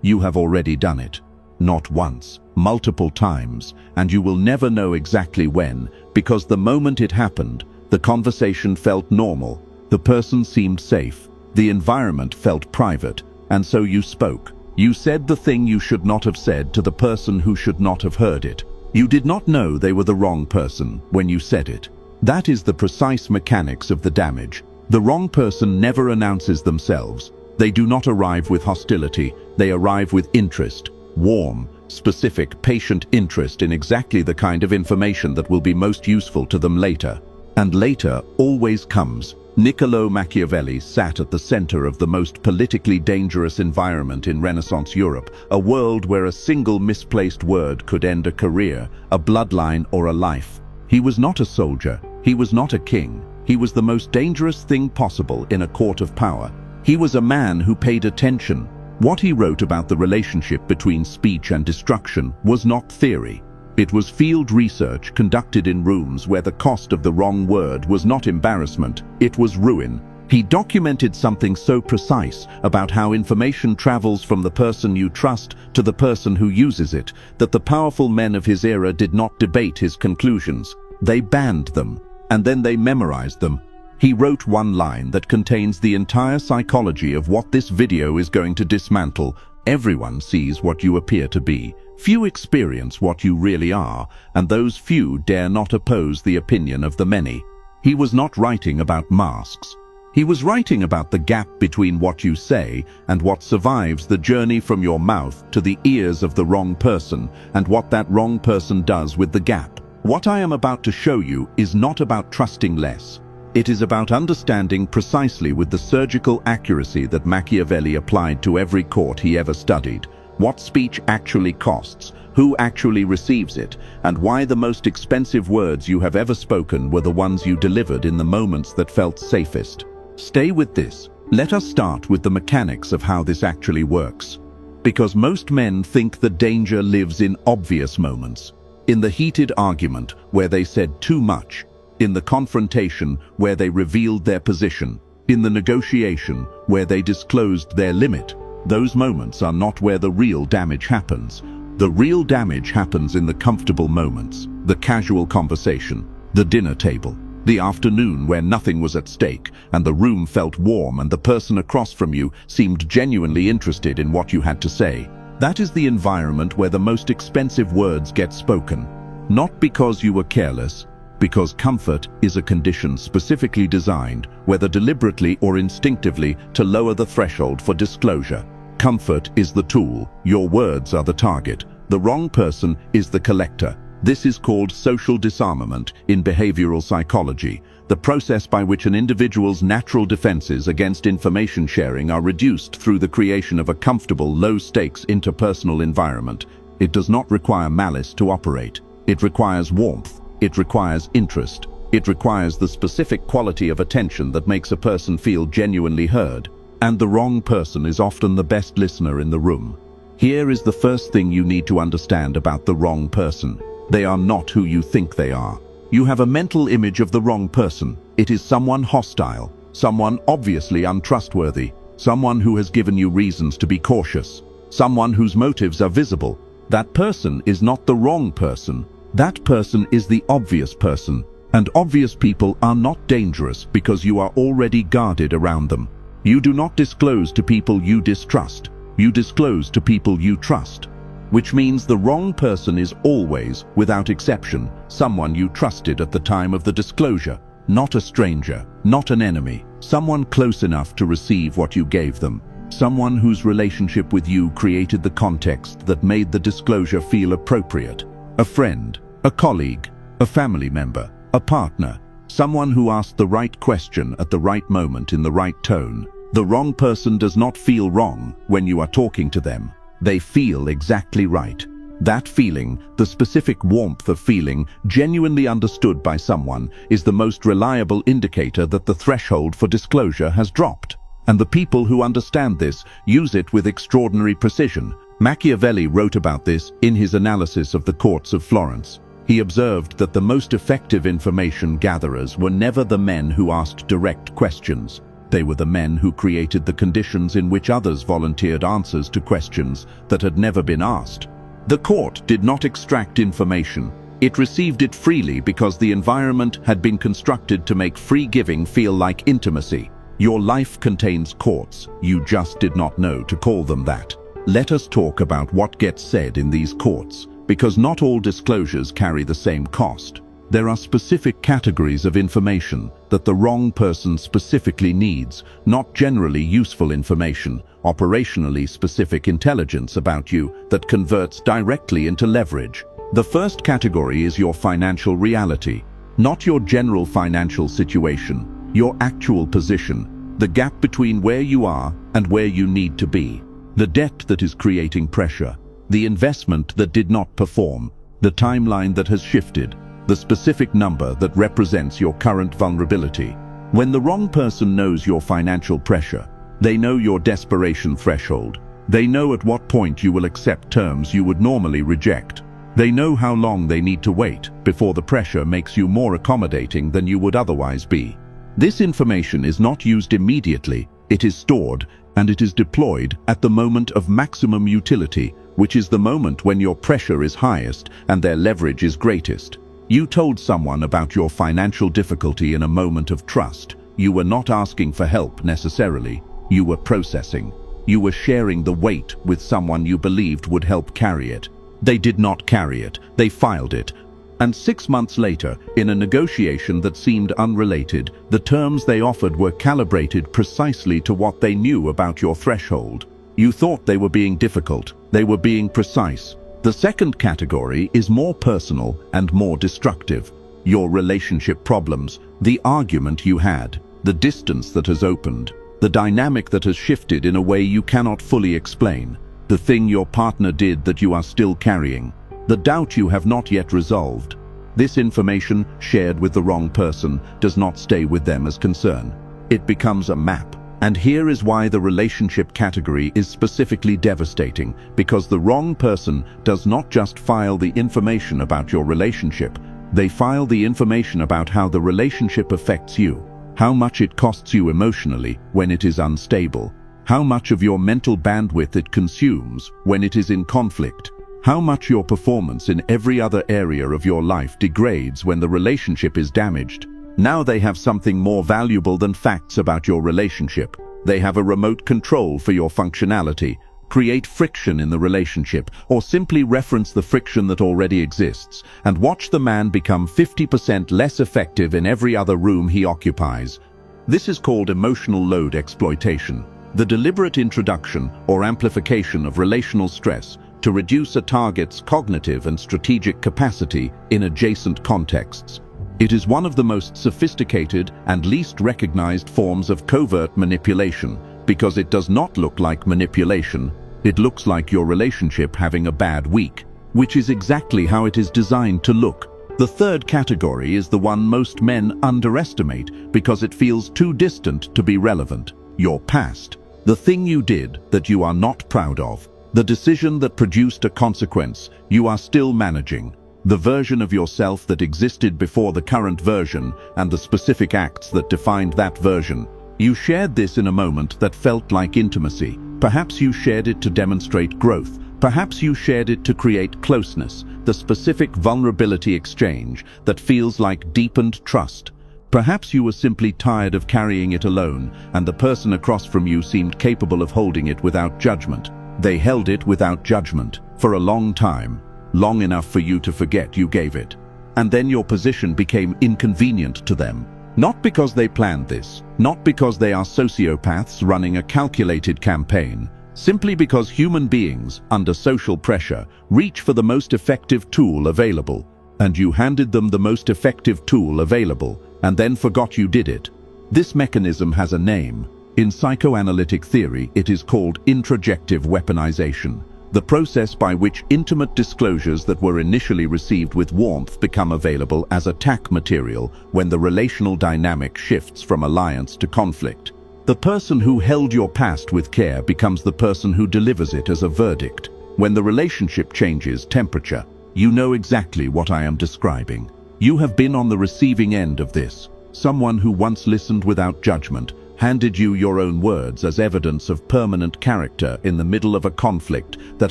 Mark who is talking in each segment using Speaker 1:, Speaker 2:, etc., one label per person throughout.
Speaker 1: You have already done it. Not once, multiple times, and you will never know exactly when, because the moment it happened, the conversation felt normal, the person seemed safe, the environment felt private, and so you spoke. You said the thing you should not have said to the person who should not have heard it. You did not know they were the wrong person when you said it. That is the precise mechanics of the damage. The wrong person never announces themselves. They do not arrive with hostility, they arrive with interest. Warm, specific, patient interest in exactly the kind of information that will be most useful to them later. And later always comes. Niccolò Machiavelli sat at the center of the most politically dangerous environment in Renaissance Europe, a world where a single misplaced word could end a career, a bloodline, or a life. He was not a soldier, he was not a king, he was the most dangerous thing possible in a court of power. He was a man who paid attention. What he wrote about the relationship between speech and destruction was not theory. It was field research conducted in rooms where the cost of the wrong word was not embarrassment, it was ruin. He documented something so precise about how information travels from the person you trust to the person who uses it, that the powerful men of his era did not debate his conclusions. They banned them, and then they memorized them. He wrote one line that contains the entire psychology of what this video is going to dismantle. Everyone sees what you appear to be. Few experience what you really are, and those few dare not oppose the opinion of the many. He was not writing about masks. He was writing about the gap between what you say and what survives the journey from your mouth to the ears of the wrong person, and what that wrong person does with the gap. What I am about to show you is not about trusting less. It is about understanding precisely with the surgical accuracy that Machiavelli applied to every court he ever studied, what speech actually costs, who actually receives it, and why the most expensive words you have ever spoken were the ones you delivered in the moments that felt safest. Stay with this. Let us start with the mechanics of how this actually works. Because most men think the danger lives in obvious moments. In the heated argument where they said too much, in the confrontation where they revealed their position, in the negotiation where they disclosed their limit. Those moments are not where the real damage happens. The real damage happens in the comfortable moments, the casual conversation, the dinner table, the afternoon where nothing was at stake and the room felt warm and the person across from you seemed genuinely interested in what you had to say. That is the environment where the most expensive words get spoken. Not because you were careless, because comfort is a condition specifically designed, whether deliberately or instinctively, to lower the threshold for disclosure. Comfort is the tool, your words are the target. The wrong person is the collector. This is called social disarmament in behavioral psychology, the process by which an individual's natural defenses against information sharing are reduced through the creation of a comfortable, low-stakes interpersonal environment. It does not require malice to operate. It requires warmth. It requires interest. It requires the specific quality of attention that makes a person feel genuinely heard. And the wrong person is often the best listener in the room. Here is the first thing you need to understand about the wrong person. They are not who you think they are. You have a mental image of the wrong person. It is someone hostile, someone obviously untrustworthy, someone who has given you reasons to be cautious, someone whose motives are visible. That person is not the wrong person. That person is the obvious person, and obvious people are not dangerous because you are already guarded around them. You do not disclose to people you distrust. You disclose to people you trust, which means the wrong person is always, without exception, someone you trusted at the time of the disclosure. Not a stranger, not an enemy, someone close enough to receive what you gave them. Someone whose relationship with you created the context that made the disclosure feel appropriate. A friend, a colleague, a family member, a partner, someone who asked the right question at the right moment in the right tone. The wrong person does not feel wrong when you are talking to them. They feel exactly right. That feeling, the specific warmth of feeling, genuinely understood by someone, is the most reliable indicator that the threshold for disclosure has dropped. And the people who understand this use it with extraordinary precision. Machiavelli wrote about this in his analysis of the courts of Florence. He observed that the most effective information gatherers were never the men who asked direct questions. They were the men who created the conditions in which others volunteered answers to questions that had never been asked. The court did not extract information. It received it freely because the environment had been constructed to make free giving feel like intimacy. Your life contains courts. You just did not know to call them that. Let us talk about what gets said in these courts, because not all disclosures carry the same cost. There are specific categories of information that the wrong person specifically needs, not generally useful information, operationally specific intelligence about you that converts directly into leverage. The first category is your financial reality, not your general financial situation, your actual position, the gap between where you are and where you need to be, the debt that is creating pressure, the investment that did not perform, the timeline that has shifted, the specific number that represents your current vulnerability. When the wrong person knows your financial pressure, they know your desperation threshold. They know at what point you will accept terms you would normally reject. They know how long they need to wait before the pressure makes you more accommodating than you would otherwise be. This information is not used immediately, it is stored, and it is deployed at the moment of maximum utility, which is the moment when your pressure is highest and their leverage is greatest. You told someone about your financial difficulty in a moment of trust. You were not asking for help necessarily. You were processing. You were sharing the weight with someone you believed would help carry it. They did not carry it. They filed it. And 6 months later, in a negotiation that seemed unrelated, the terms they offered were calibrated precisely to what they knew about your threshold. You thought they were being difficult. They were being precise. The second category is more personal and more destructive. Your relationship problems, the argument you had, the distance that has opened, the dynamic that has shifted in a way you cannot fully explain, the thing your partner did that you are still carrying, the doubt you have not yet resolved. This information, shared with the wrong person, does not stay with them as concern. It becomes a map. And here is why the relationship category is specifically devastating, because the wrong person does not just file the information about your relationship, they file the information about how the relationship affects you, how much it costs you emotionally when it is unstable, how much of your mental bandwidth it consumes when it is in conflict, how much your performance in every other area of your life degrades when the relationship is damaged. Now they have something more valuable than facts about your relationship. They have a remote control for your functionality, create friction in the relationship, or simply reference the friction that already exists, and watch the man become 50% less effective in every other room he occupies. This is called emotional load exploitation, the deliberate introduction or amplification of relational stress to reduce a target's cognitive and strategic capacity in adjacent contexts. It is one of the most sophisticated and least recognized forms of covert manipulation because it does not look like manipulation, it looks like your relationship having a bad week, which is exactly how it is designed to look. The third category is the one most men underestimate because it feels too distant to be relevant. Your past. The thing you did that you are not proud of. The decision that produced a consequence you are still managing. The version of yourself that existed before the current version and the specific acts that defined that version. You shared this in a moment that felt like intimacy. Perhaps you shared it to demonstrate growth. Perhaps you shared it to create closeness, the specific vulnerability exchange that feels like deepened trust. Perhaps you were simply tired of carrying it alone, and the person across from you seemed capable of holding it without judgment. They held it without judgment for a long time. Long enough for you to forget you gave it. And then your position became inconvenient to them. Not because they planned this, not because they are sociopaths running a calculated campaign, simply because human beings, under social pressure, reach for the most effective tool available. And you handed them the most effective tool available, and then forgot you did it. This mechanism has a name. In psychoanalytic theory, it is called introjective weaponization. The process by which intimate disclosures that were initially received with warmth become available as attack material when the relational dynamic shifts from alliance to conflict. The person who held your past with care becomes the person who delivers it as a verdict. When the relationship changes temperature, you know exactly what I am describing. You have been on the receiving end of this. Someone who once listened without judgment handed you your own words as evidence of permanent character in the middle of a conflict that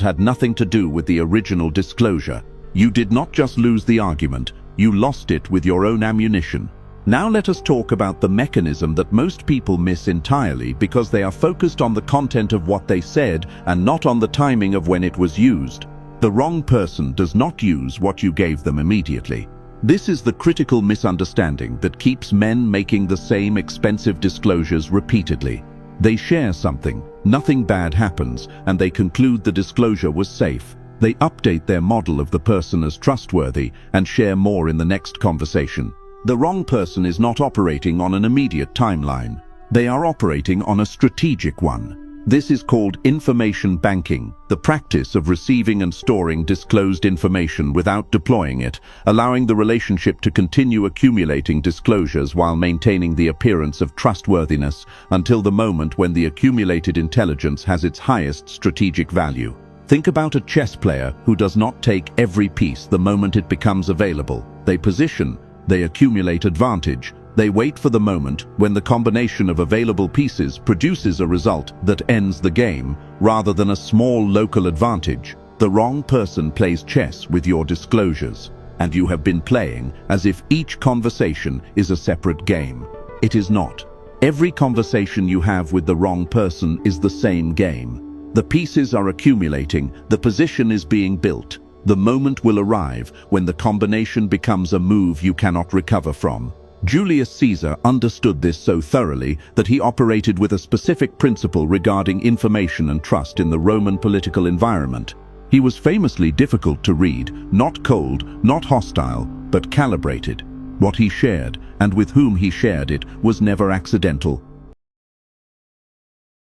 Speaker 1: had nothing to do with the original disclosure. You did not just lose the argument, you lost it with your own ammunition. Now let us talk about the mechanism that most people miss entirely because they are focused on the content of what they said and not on the timing of when it was used. The wrong person does not use what you gave them immediately. This is the critical misunderstanding that keeps men making the same expensive disclosures repeatedly. They share something, nothing bad happens, and they conclude the disclosure was safe. They update their model of the person as trustworthy and share more in the next conversation. The wrong person is not operating on an immediate timeline. They are operating on a strategic one. This is called information banking, the practice of receiving and storing disclosed information without deploying it, allowing the relationship to continue accumulating disclosures while maintaining the appearance of trustworthiness until the moment when the accumulated intelligence has its highest strategic value. Think about a chess player who does not take every piece the moment it becomes available. They position, they accumulate advantage. They wait for the moment when the combination of available pieces produces a result that ends the game, rather than a small local advantage. The wrong person plays chess with your disclosures, and you have been playing as if each conversation is a separate game. It is not. Every conversation you have with the wrong person is the same game. The pieces are accumulating, the position is being built. The moment will arrive when the combination becomes a move you cannot recover from. Julius Caesar understood this so thoroughly that he operated with a specific principle regarding information and trust in the Roman political environment. He was famously difficult to read, not cold, not hostile, but calibrated. What he shared, and with whom he shared it, was never accidental.